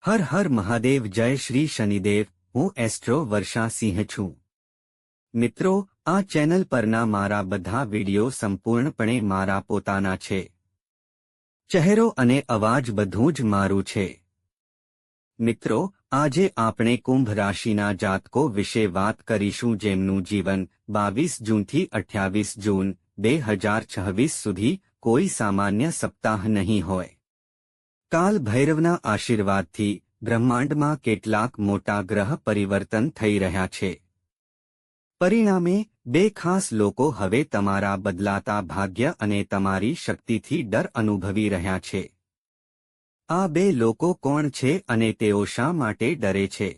હર હર મહાદેવ જય શ્રી શનિદેવ। હું એસ્ટ્રો વર્ષા સિંહ છું। મિત્રો, આ ચેનલ પરના મારા બધા વિડિયો સંપૂર્ણપણે મારા પોતાના છે। ચહેરો અને અવાજ બધું જ મારું છે। મિત્રો, આજે આપણે કુંભ રાશિના જાતકો વિશે વાત કરીશું જેમનું જીવન 22 જૂનથી 28 જૂન 2026 સુધી કોઈ સામાન્ય સપ્તાહ નહીં હોય। કાલ ભૈરવના આશીર્વાદથી બ્રહ્માંડમાં કેટલાક મોટા ગ્રહ પરિવર્તન થઈ રહ્યા છે। પરિણામે બે ખાસ લોકો હવે તમારા બદલાતા ભાગ્ય અને તમારી શક્તિથી ડર અનુભવી રહ્યા છે। આ બે લોકો કોણ છે અને તેઓ શા માટે ડરે છે?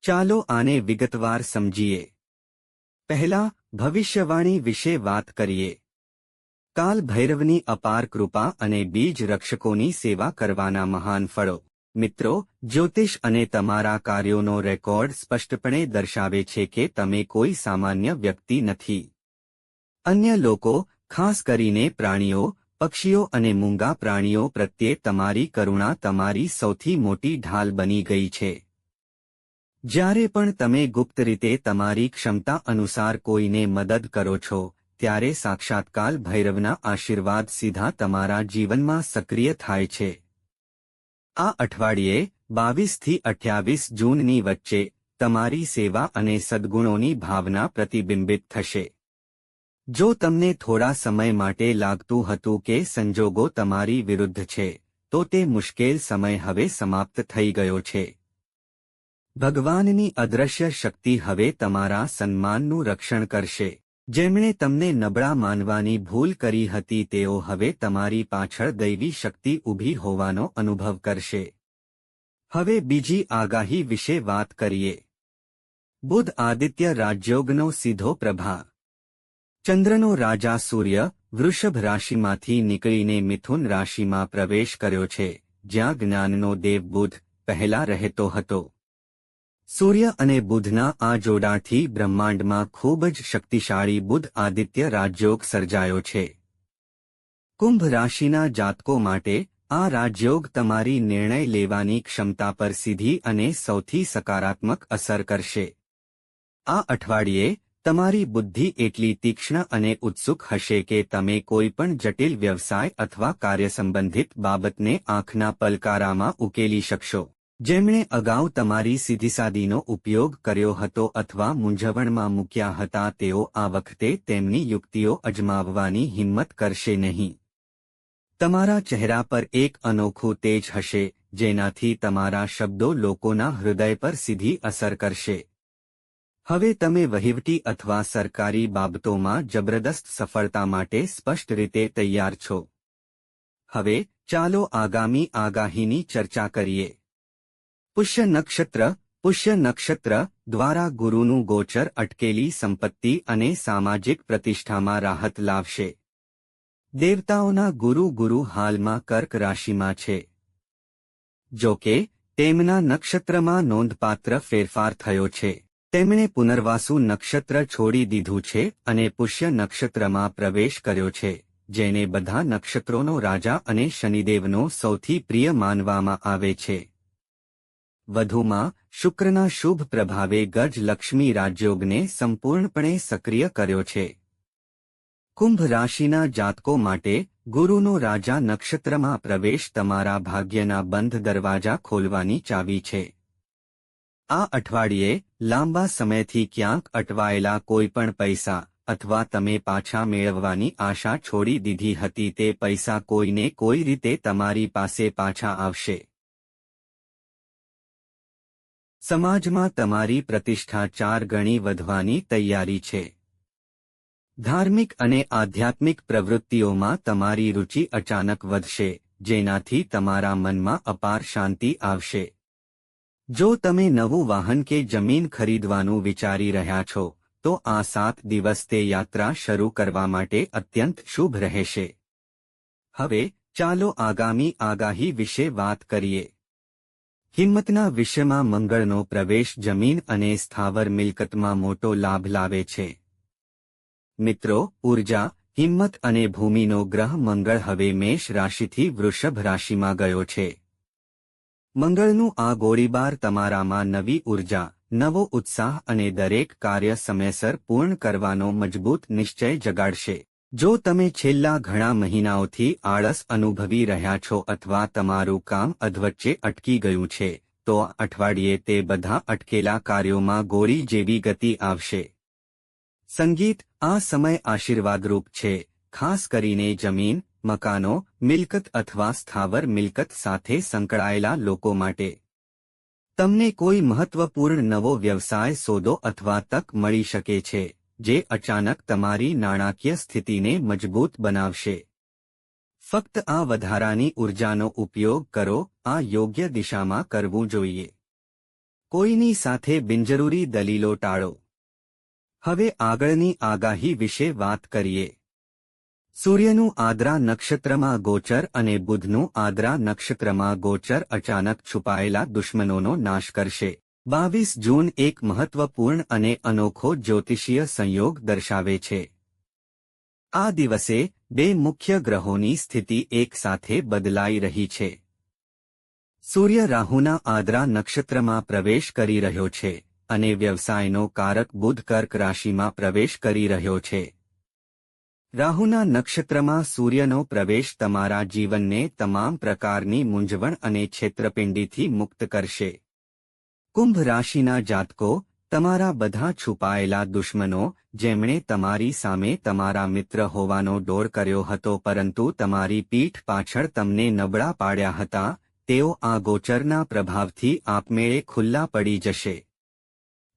ચાલો આને વિગતવાર સમજીએ। પહેલા ભવિષ્યવાણી વિશે વાત કરીએ। કાલ ભૈરવની અપાર કૃપા અને બીજ રક્ષકોની સેવા કરવાના મહાન ફળો। મિત્રો, જ્યોતિષ અને તમારા કાર્યોનો રેકોર્ડ સ્પષ્ટપણે દર્શાવે છે કે તમે કોઈ સામાન્ય વ્યક્તિ નથી। અન્ય લોકો, ખાસ કરીને પ્રાણીઓ, પક્ષીઓ અને મૂંગા પ્રાણીઓ પ્રત્યે તમારી કરુણા તમારી સૌથી મોટી ઢાલ બની ગઈ છે। જ્યારે પણ તમે ગુપ્ત રીતે તમારી ક્ષમતા અનુસાર કોઈને મદદ કરો છો, ત્યારે સાક્ષાત્કાર ભૈરવના આશીર્વાદ સીધા તમારા જીવનમાં સક્રિય થાય છે। આ અઠવાડિયે 22 થી 28 જૂનની વચ્ચે તમારી સેવા અને સદ્ગુણોની ભાવના પ્રતિબિંબિત થશે। જો તમને થોડા સમય માટે લાગતું હતું કે સંજોગો તમારી વિરુદ્ધ છે, તો તે મુશ્કેલ સમય હવે સમાપ્ત થઈ ગયો છે। ભગવાનની અદૃશ્ય શક્તિ હવે તમારા સન્માનનું રક્ષણ કરશે। જેમણે તમને નબળા માનવાની ભૂલ કરી હતી તેઓ હવે તમારી પાછળ દૈવી શક્તિ ઊભી હોવાનો અનુભવ કરશે। હવે બીજી આગાહી વિશે વાત કરીએ। બુધ આદિત્ય રાજયોગનો સીધો પ્રભાવ। ચંદ્રનો રાજા સૂર્ય વૃષભ રાશિમાંથી નીકળીને મિથુન રાશિમાં પ્રવેશ કર્યો છે, જ્યાં જ્ઞાનનો દેવ બુધ પહેલા રહેતો હતો। સૂર્ય અને બુધના આ જોડાણથી બ્રહ્માંડમાં ખૂબ જ શક્તિશાળી બુધ આદિત્ય રાજયોગ સર્જાયો છે। કુંભ રાશિના જાતકો માટે આ રાજયોગ તમારી નિર્ણય લેવાની ક્ષમતા પર સીધી અને સૌથી સકારાત્મક અસર કરશે। આ અઠવાડિયે તમારી બુદ્ધિ એટલી તીક્ષ્ણ અને ઉત્સુક હશે કે તમે કોઈ પણ જટિલ વ્યવસાય અથવા કાર્ય સંબંધિત બાબતને આંખના પલકારામાં ઉકેલી શકશો। જેમણે અગાઉ તમારી સીધીસાદીનો ઉપયોગ કર્યો હતો અથવા મૂંઝવણમાં મૂક્યા હતા તેઓ આ વખતે તેમની યુક્તિઓ અજમાવવાની હિંમત કરશે નહીં। તમારા ચહેરા પર એક અનોખું તેજ હશે, જેનાથી તમારા શબ્દો લોકોના હૃદય પર સીધી અસર કરશે। હવે તમે વહીવટી અથવા સરકારી બાબતોમાં જબરદસ્ત સફળતા માટે સ્પષ્ટ રીતે તૈયાર છો। હવે ચાલો આગામી આગાહીની ચર્ચા કરીએ। પુષ્ય નક્ષત્ર દ્વારા ગુરુનું ગોચર અટકેલી સંપત્તિ અને સામાજિક પ્રતિષ્ઠામાં રાહત લાવશે। દેવતાઓના ગુરુ હાલમાં કર્ક રાશિમાં છે। જો કે, તેમના નક્ષત્રમાં નોંધપાત્ર ફેરફાર થયો છે। તેમણે પુનર્વાસુ નક્ષત્ર છોડી દીધું છે અને પુષ્ય નક્ષત્રમાં પ્રવેશ કર્યો છે, જેને બધા નક્ષત્રોનો રાજા અને શનિદેવનો સૌથી પ્રિય માનવામાં આવે છે। વધુમાં, શુક્રના શુભ પ્રભાવે ગજ લક્ષ્મી રાજયોગને સંપૂર્ણપણે સક્રિય કર્યો છે। કુંભ રાશિના જાતકો માટે ગુરુનો રાજા નક્ષત્રમાં પ્રવેશ તમારા ભાગ્યના બંધ દરવાજા ખોલવાની ચાવી છે। આ અઠવાડિયે લાંબા સમયથી ક્યાંક અટવાયેલા કોઈપણ પૈસા અથવા તમે પાછા મેળવવાની આશા છોડી દીધી હતી તે પૈસા કોઈને કોઈ રીતે તમારી પાસે પાછા આવશે। સમાજમાં તમારી પ્રતિષ્ઠા 4 ગણી વધવાની તૈયારી છે। ધાર્મિક અને આધ્યાત્મિક પ્રવૃત્તિઓમાં તમારી રુચિ અચાનક વધશે, જેનાથી તમારા મનમાં અપાર શાંતિ આવશે। જો તમે નવું વાહન કે જમીન ખરીદવાનું વિચારી રહ્યા છો, તો આ 7 દિવસ તે યાત્રા શરૂ કરવા માટે અત્યંત શુભ રહેશે। હવે ચાલો આગામી આગાહી વિશે વાત કરીએ। હિંમતના વિષયમાં મંગળનો પ્રવેશ જમીન અને સ્થાવર મિલકતમાં મોટો લાભ લાવે છે। મિત્રો, ઊર્જા, હિંમત અને ભૂમિનો ગ્રહ મંગળ હવે મેષ રાશિથી વૃષભ રાશિમાં ગયો છે। મંગળનું આ ગોળીબાર તમારામાં નવી ઉર્જા, નવો ઉત્સાહ અને દરેક કાર્ય સમયસર પૂર્ણ કરવાનો મજબૂત નિશ્ચય જગાડશે. જો તમે છેલ્લા ઘણા મહિનાઓથી આળસ અનુભવી રહ્યા છો અથવા તમારું કામ અધવચ્ચે અટકી ગયું છે, તો આ અઠવાડિયે તે બધા અટકેલા કાર્યોમાં ગોળી જેવી ગતિ આવશે. સંગીત, આ સમય આશીર્વાદરૂપ છે, ખાસ કરીને જમીન, મકાનો, મિલકત અથવા સ્થાવર મિલકત સાથે સંકળાયેલા લોકો માટે. તમને કોઈ મહત્વપૂર્ણ નવો વ્યવસાય સોદો અથવા તક મળી શકે છે, જે અચાનક તમારી નાણાકીય સ્થિતિને મજબૂત બનાવશે. ફક્ત આ વધારાની ઉર્જાનો ઉપયોગ કરો, આ યોગ્ય દિશામાં કરવું જોઈએ. કોઈની સાથે બિનજરૂરી દલીલો ટાળો. હવે આગળની આગાહી વિશે વાત કરીએ. સૂર્યનું આદ્રા નક્ષત્રમાં ગોચર અને બુધનું આદ્રા નક્ષત્રમાં ગોચર અચાનક છુપાયેલા દુશ્મનોનો નાશ કરશે. 22 જૂન એક મહત્વપૂર્ણ અને અનોખો જ્યોતિષીય સંયોગ દર્શાવે છે. આ દિવસે બે મુખ્ય ગ્રહોની સ્થિતિ એક સાથે બદલાઈ રહી છે. સૂર્ય રાહુના આદ્રા નક્ષત્રમાં પ્રવેશ કરી રહ્યો છે અને વ્યવસાયનો કારક બુધ કર્ક રાશિમાં પ્રવેશ કરી રહ્યો છે. રાહુના નક્ષત્રમાં સૂર્યનો પ્રવેશ તમારા જીવનને તમામ પ્રકારની મૂંઝવણ અને છેતરપિંડીથી મુક્ત કરશે. કુંભ રાશિના જાતકો, તમારા બધા છુપાયેલા દુશ્મનો, જેમણે તમારી સામે તમારા મિત્ર હોવાનો ડોળ કર્યો હતો પરંતુ તમારી પીઠ પાછળ તમને નબળા પાડ્યા હતા, તેઓ આ ગોચરના પ્રભાવથી આપમેળે ખુલ્લા પડી જશે.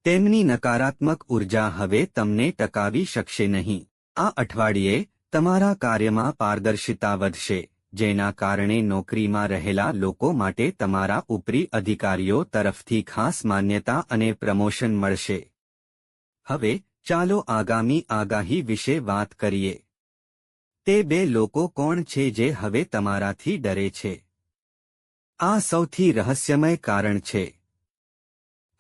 તેમની નકારાત્મક ઉર્જા હવે તમને ટકાવી શકશે નહીં. આ અઠવાડિયે તમારા કાર્યમાં પારદર્શિતા વધશે, જેના કારણે નોકરીમાં રહેલા લોકો માટે તમારા ઉપરી અધિકારીઓ તરફથી ખાસ માન્યતા અને પ્રમોશન મળશે. હવે ચાલો આગામી આગાહી વિશે વાત કરીએ. તે બે લોકો કોણ છે જે હવે તમારાથી ડરે છે? આ સૌથી રહસ્યમય કારણ છે.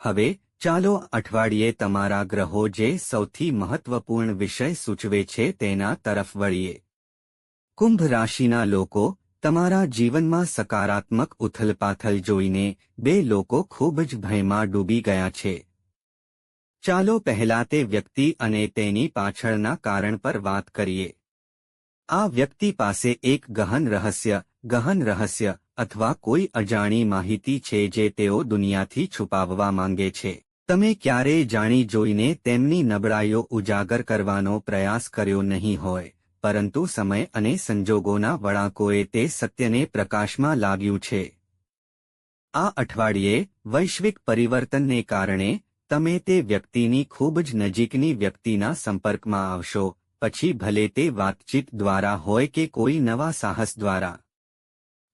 હવે ચાલો અઠવાડિયે તમારા ગ્રહો જે સૌથી મહત્વપૂર્ણ વિષય સૂચવે છે તેના તરફ વળીએ. કુંભ રાશિના લોકો, તમારા જીવનમાં સકારાત્મક ઉથલપાથલ જોઈને બે લોકો ખૂબ જ ભયમાં ડૂબી ગયા છે. ચાલો પહેલા તે વ્યક્તિ અને તેની પાછળના કારણ પર વાત કરીએ. આ વ્યક્તિ પાસે એક ગહન રહસ્ય અથવા કોઈ અજાણી માહિતી છે જે તેઓ દુનિયાથી છુપાવવા માંગે છે. તમે ક્યારેય જાણી જોઈને તેમની નબળાઈઓ ઉજાગર કરવાનો પ્રયાસ કર્યો નહીં હોય, પરંતુ સમય અને સંજોગોના વળાંકોએ તે સત્યને પ્રકાશમાં લાવ્યું છે. આ અઠવાડિયે વૈશ્વિક પરિવર્તનને કારણે તમે તે વ્યક્તિની ખૂબ જ નજીકની વ્યક્તિના સંપર્કમાં આવશો, પછી ભલે તે વાતચીત દ્વારા હોય કે કોઈ નવા સાહસ દ્વારા.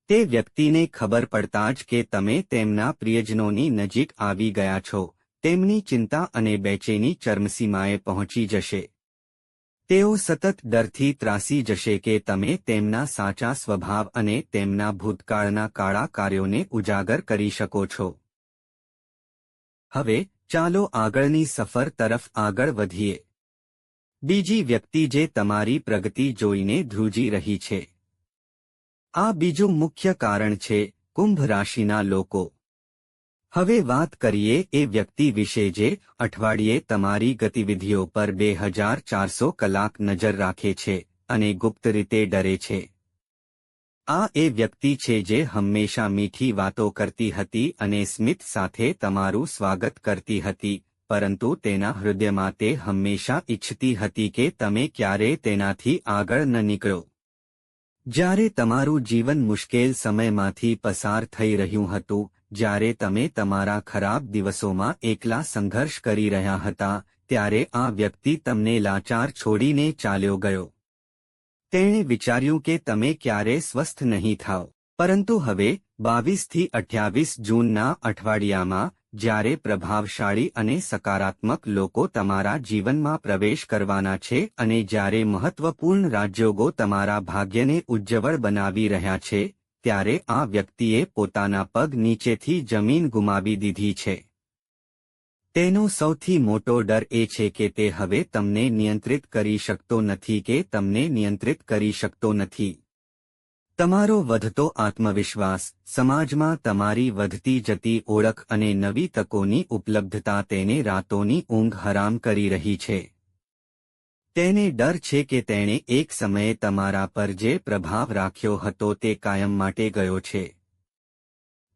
તે વ્યક્તિને ખબર પડતા જ કે તમે તેમના પ્રિયજનોની નજીક આવી ગયા છો, તેમની ચિંતા અને બેચેની ચરમસીમાએ પહોંચી જશે. તેઓ સતત ડરથી ત્રાસી જશે કે તમે તેમના સાચા સ્વભાવ અને તેમના ભૂતકાળના કાળા કાર્યોને ઉજાગર કરી શકો છો. હવે ચાલો આગળની સફર તરફ આગળ વધીએ. બીજી વ્યક્તિ જે તમારી પ્રગતિ જોઈને ધ્રુજી રહી છે. આ બીજું મુખ્ય કારણ છે, કુંભ રાશિના લોકો. હવે વાત કરીએ એ વ્યક્તિ વિશે જે અઠવાડિયે તમારી ગતિવિધિઓ પર 2400 કલાક નજર રાખે છે અને ગુપ્ત રીતે ડરે છે. આ એ વ્યક્તિ છે જે હંમેશા મીઠી વાતો કરતી હતી અને સ્મિત સાથે તમારું સ્વાગત કરતી હતી, પરંતુ તેના હૃદયમાં તે હંમેશા ઈચ્છતી હતી કે તમે ક્યારેય તેનાથી આગળ ન નીકળો. જ્યારે તમારું જીવન મુશ્કેલ સમયમાંથી પસાર થઈ રહ્યું હતું, જ્યારે તમે તમારા ખરાબ દિવસોમાં એકલા સંઘર્ષ કરી રહ્યા હતા, ત્યારે આ વ્યક્તિ તમને લાચાર છોડીને ચાલ્યો ગયો. તેણે વિચાર્યું કે તમે ક્યારે સ્વસ્થ નહીં થાઓ. પરંતુ હવે 22 થી 28 જૂનના અઠવાડિયામાં, જ્યારે પ્રભાવશાળી અને સકારાત્મક લોકો તમારા જીવનમાં પ્રવેશ કરવાના છે અને જ્યારે મહત્વપૂર્ણ રાજયોગો તમારા ભાગ્યને ઉજ્જવળ બનાવી રહ્યા છે, ત્યારે આ વ્યક્તિએ પોતાના પગ નીચેથી જમીન ગુમાવી દીધી છે. તેનો સૌથી મોટો ડર એ છે કે તે હવે તમને નિયંત્રિત કરી શકતો નથી કે તમને નિયંત્રિત કરી શકતો નથી. તમારો વધતો આત્મવિશ્વાસ, સમાજમાં તમારી વધતી જતી ઓળખ અને નવી તકોની ઉપલબ્ધતા તેને રાતોની ઊંઘ હરામ કરી રહી છે. તેને ડર છે કે તેણે એક સમયે તમારા પર જે પ્રભાવ રાખ્યો હતો તે કાયમ માટે ગયો છે.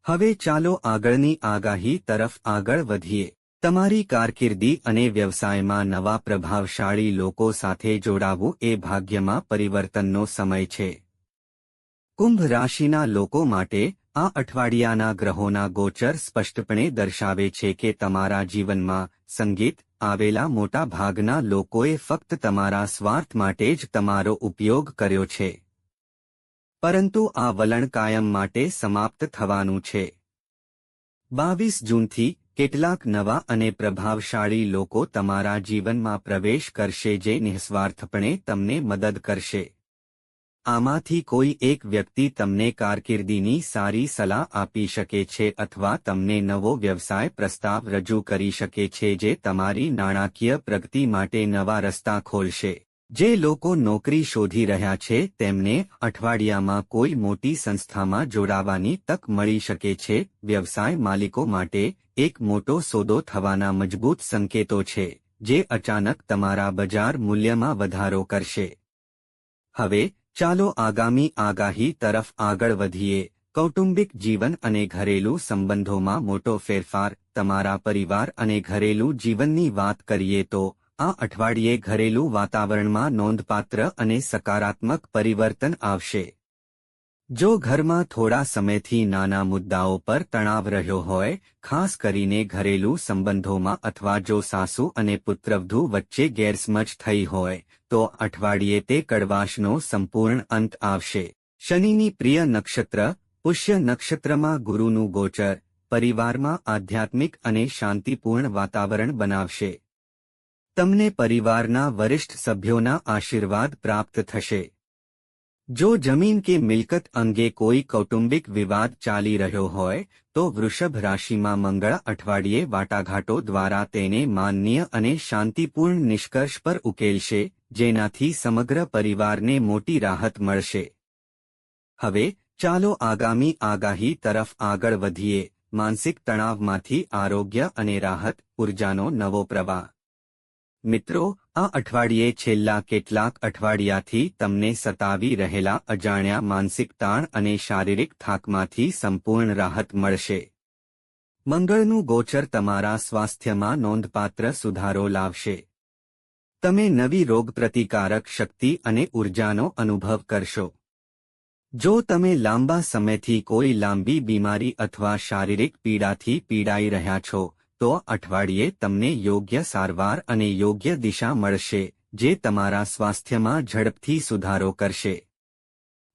હવે ચાલો આગળની આગાહી તરફ આગળ વધીએ. તમારી કારકિર્દી અને વ્યવસાયમાં નવા પ્રભાવશાળી લોકો સાથે જોડાવું એ ભાગ્યમાં પરિવર્તનનો સમય છે. કુંભ રાશિના લોકો માટે આ અઠવાડિયાના ગ્રહોના ગોચર સ્પષ્ટપણે દર્શાવે છે કે તમારા જીવનમાં સંગીત આવેલા મોટા ભાગના લોકોએ ફક્ત તમારા સ્વાર્થ માટે જ તમારો ઉપયોગ કર્યો છે. પરંતુ આ વલણ કાયમ માટે સમાપ્ત થવાનું છે. 22 જૂનથી કેટલાક નવા અને પ્રભાવશાળી લોકો તમારા જીવનમાં પ્રવેશ કરશે જે નિઃસ્વાર્થપણે તમને મદદ કરશે. આમાંથી કોઈ એક વ્યક્તિ તમને કારકિર્દીની સારી સલાહ આપી શકે છે અથવા તમને નવો વ્યવસાય પ્રસ્તાવ રજૂ કરી શકે છે જે તમારી નાણાકીય પ્રગતિ માટે નવા રસ્તા ખોલશે. જે લોકો નોકરી શોધી રહ્યા છે તેમને અઠવાડિયામાં કોઈ મોટી સંસ્થામાં જોડાવાની તક મળી શકે છે. વ્યવસાય માલિકો માટે એક મોટો સોદો થવાના મજબૂત સંકેતો છે જે અચાનક તમારા બજાર મૂલ્યમાં વધારો કરશે. હવે ચાલો આગામી આગાહી તરફ આગળ વધીએ. કૌટુંબિક જીવન અને ઘરેલું સંબંધોમાં મોટો ફેરફાર. તમારા પરિવાર અને ઘરેલું જીવનની વાત કરીએ તો આ અઠવાડિયે ઘરેલું વાતાવરણમાં નોંધપાત્ર અને સકારાત્મક પરિવર્તન આવશે. જો ઘરમાં થોડા સમયથી નાના મુદ્દાઓ પર તણાવ રહ્યો હોય, ખાસ કરીને ઘરેલું સંબંધોમાં અથવા જો સાસુ અને પુત્રવધૂ વચ્ચે ગેરસમજ થઈ હોય, તો અઠવાડિયે તે કડવાશનો સંપૂર્ણ અંત આવશે. શનિની પ્રિય નક્ષત્ર પુષ્ય નક્ષત્રમાં ગુરુનું ગોચર પરિવારમાં આધ્યાત્મિક અને શાંતિપૂર્ણ વાતાવરણ બનાવશે. તમને પરિવારના વરિષ્ઠ સભ્યોના આશીર્વાદ પ્રાપ્ત થશે. જો જમીન કે મિલકત અંગે કોઈ કૌટુંબિક વિવાદ ચાલી રહ્યો હોય તો વૃષભ રાશિમાં મંગળ અઠવાડિયે વાટાઘાટો દ્વારા તેને માનનીય અને શાંતિપૂર્ણ નિષ્કર્ષ પર ઉકેલશે, જેનાથી સમગ્ર પરિવારને મોટી રાહત મળશે. હવે ચાલો આગામી આગાહી તરફ આગળ વધીએ. માનસિક તણાવમાંથી આરોગ્ય અને રાહત, ઉર્જાનો નવો પ્રવાહ. મિત્રો, આ અઠવાડિયે છેલ્લા કેટલાક અઠવાડિયાથી તમને સતાવી રહેલા અજાણ્યા માનસિક તાણ અને શારીરિક થાકમાંથી સંપૂર્ણ રાહત મળશે. મંગળનું ગોચર તમારા સ્વાસ્થ્યમાં નોંધપાત્ર સુધારો લાવશે. તમે નવી રોગપ્રતિકારક શક્તિ અને ઉર્જાનો અનુભવ કરશો. જો તમે લાંબા સમયથી કોઈ લાંબી બીમારી અથવા શારીરિક પીડાથી પીડાઈ રહ્યા છો, તો અઠવાડિયે તમને યોગ્ય સારવાર અને યોગ્ય દિશા મળશે, જે તમારા સ્વાસ્થ્યમાં ઝડપથી સુધારો કરશે.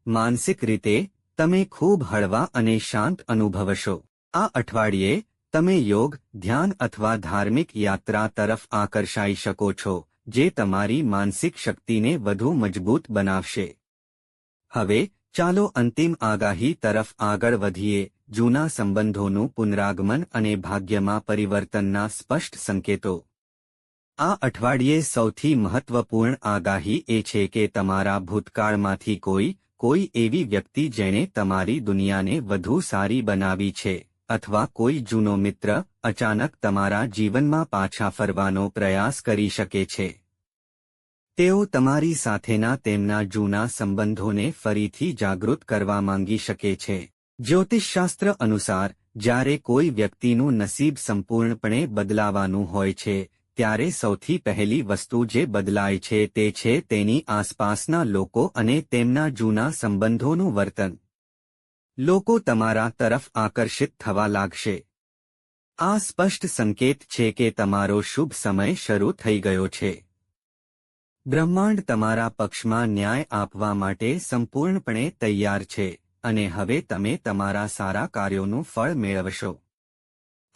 માનસિક રીતે તમે ખૂબ હળવા અને શાંત અનુભવશો. આ અઠવાડિયે તમે યોગ, ધ્યાન અથવા ધાર્મિક યાત્રા તરફ આકર્ષાઈ શકો છો, જે તમારી માનસિક શક્તિને વધુ મજબૂત બનાવશે. હવે ચાલો અંતિમ આગાહી તરફ આગળ વધીએ. જૂના સંબંધોનું પુનરાગમન અને ભાગ્યમાં પરિવર્તનના સ્પષ્ટ સંકેતો. આ અઠવાડિયે સૌથી મહત્વપૂર્ણ આગાહી એ છે કે તમારા ભૂતકાળમાંથી કોઈ એવી વ્યક્તિ જેણે તમારી દુનિયાને વધુ સારી બનાવી છે, અથવા કોઈ જૂનો મિત્ર અચાનક તમારા જીવનમાં પાછા ફરવાનો પ્રયાસ કરી શકે છે. તેઓ તમારી સાથેના તેમના જૂના સંબંધોને ફરીથી જાગૃત કરવા માંગી શકે છે. જ્યોતિષશાસ્ત્ર અનુસાર જ્યારે કોઈ વ્યક્તિનું નસીબ સંપૂર્ણપણે બદલાવાનું હોય છે, ત્યારે સૌથી પહેલી વસ્તુ જે બદલાય છે તે છે તેની આસપાસના લોકો અને તેમના જૂના સંબંધોનું વર્તન. લોકો તમારા તરફ આકર્ષિત થવા લાગશે. આ સ્પષ્ટ સંકેત છે કે તમારો શુભ સમય શરૂ થઈ ગયો છે. બ્રહ્માંડ તમારા પક્ષમાં ન્યાય આપવા માટે સંપૂર્ણપણે તૈયાર છે અને હવે તમે તમારા સારા કાર્યોનું ફળ મેળવશો.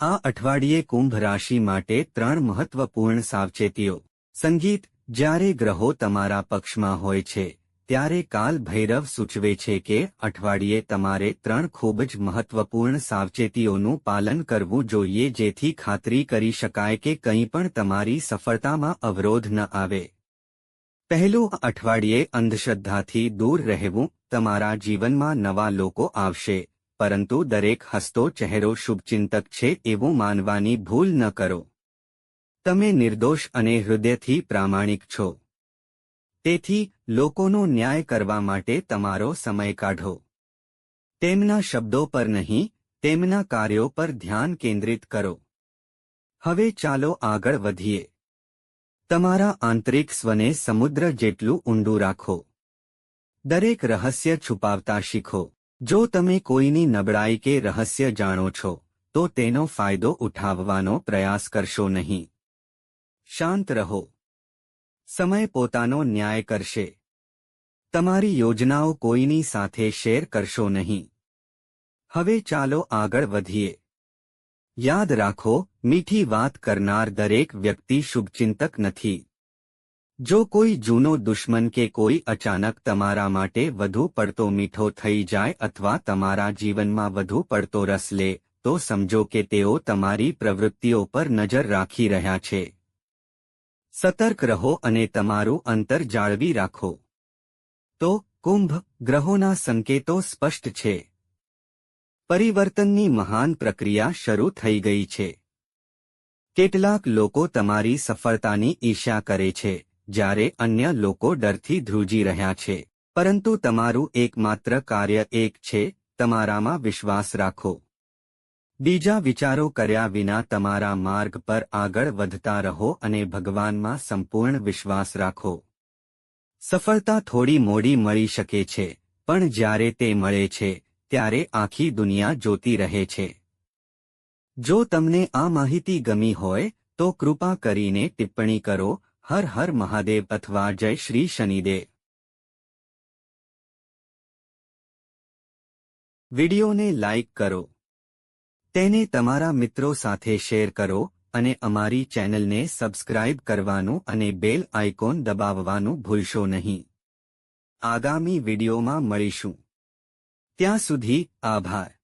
આ અઠવાડિયે કુંભ રાશિ માટે 3 મહત્વપૂર્ણ સાવચેતીઓ. સંગીત. જ્યારે ગ્રહો તમારા પક્ષમાં હોય છે, ત્યારે કાલ ભૈરવ સૂચવે છે કે અઠવાડિયે તમારે 3 ખૂબ જ મહત્વપૂર્ણ સાવચેતીઓનું પાલન કરવું જોઈએ જેથી ખાતરી કરી શકાય કે કંઈ પણ તમારી સફળતામાં અવરોધ ન આવે. પહેલું અઠવાડિયે અંધશ્રદ્ધાથી દૂર રહેવું. તમારા જીવનમાં નવા લોકો આવશે, પરંતુ દરેક હસતો ચહેરો શુભચિંતક છે એવું માનવાની ભૂલ ન કરો. તમે નિર્દોષ અને હૃદયથી પ્રામાણિક છો. તેથી લોકોનો ન્યાય કરવા માટે તમારો સમય કાઢો. તેમના શબ્દો પર નહીં, તેમના કાર્યો પર ધ્યાન કેન્દ્રિત કરો. હવે ચાલો આગળ વધીએ. તમારા આંતરિક સ્વને સમુદ્ર જેટલું ઊંડું રાખો. દરેક રહસ્ય છુપાવતા શીખો. જો તમે કોઈની નબળાઈ કે રહસ્ય જાણો છો, તો તેનો ફાયદો ઉઠાવવાનો પ્રયાસ કરશો નહીં. શાંત રહો. સમય પોતાનો ન્યાય કરશે. તમારી યોજનાઓ કોઈની સાથે શેર કરશો નહીં. હવે ચાલો આગળ વધીએ. યાદ રાખો, મીઠી વાત કરનાર દરેક વ્યક્તિ શુભચિંતક નથી. જો કોઈ જૂનો દુશ્મન કે કોઈ અચાનક તમારા માટે વધુ પડતો મીઠો થઈ જાય અથવા તમારા જીવનમાં વધુ પડતો રસ લે, તો સમજો કે તેઓ તમારી પ્રવૃત્તિઓ પર નજર રાખી રહ્યા છે. સતર્ક રહો અને તમારું અંતર જાળવી રાખો. તો કુંભ, ગ્રહોના સંકેતો સ્પષ્ટ છે. પરિવર્તનની મહાન પ્રક્રિયા શરૂ થઈ ગઈ છે. કેટલાક લોકો તમારી સફળતાની ઈર્ષ્યા કરે છે, જ્યારે અન્ય લોકો ડરથી ધ્રુજી રહ્યા છે. પરંતુ તમારું એકમાત્ર કાર્ય એક છે, તમારામાં વિશ્વાસ રાખો. બીજા વિચારો કર્યા વિના તમારા માર્ગ પર આગળ વધતા રહો અને ભગવાનમાં સંપૂર્ણ વિશ્વાસ રાખો. સફળતા થોડી મોડી મળી શકે છે, પણ જ્યારે તે મળે છે, ત્યારે આખી દુનિયા જોતી રહે છે. જો તમને આ માહિતી ગમી હોય, તો કૃપા કરીને ટિપ્પણી કરો. હર હર મહાદેવ અથવા જય શ્રી શનિદેવ. વિડિયોને લાઇક કરો. તેને તમારા મિત્રો સાથે શેર કરો અને અમારી ચેનલને સબસ્ક્રાઇબ કરવાનું અને બેલ આઇકોન દબાવવાનું ભૂલશો નહીં. આગામી વિડિયોમાં મળીશું. ત્યાં સુધી આભાર.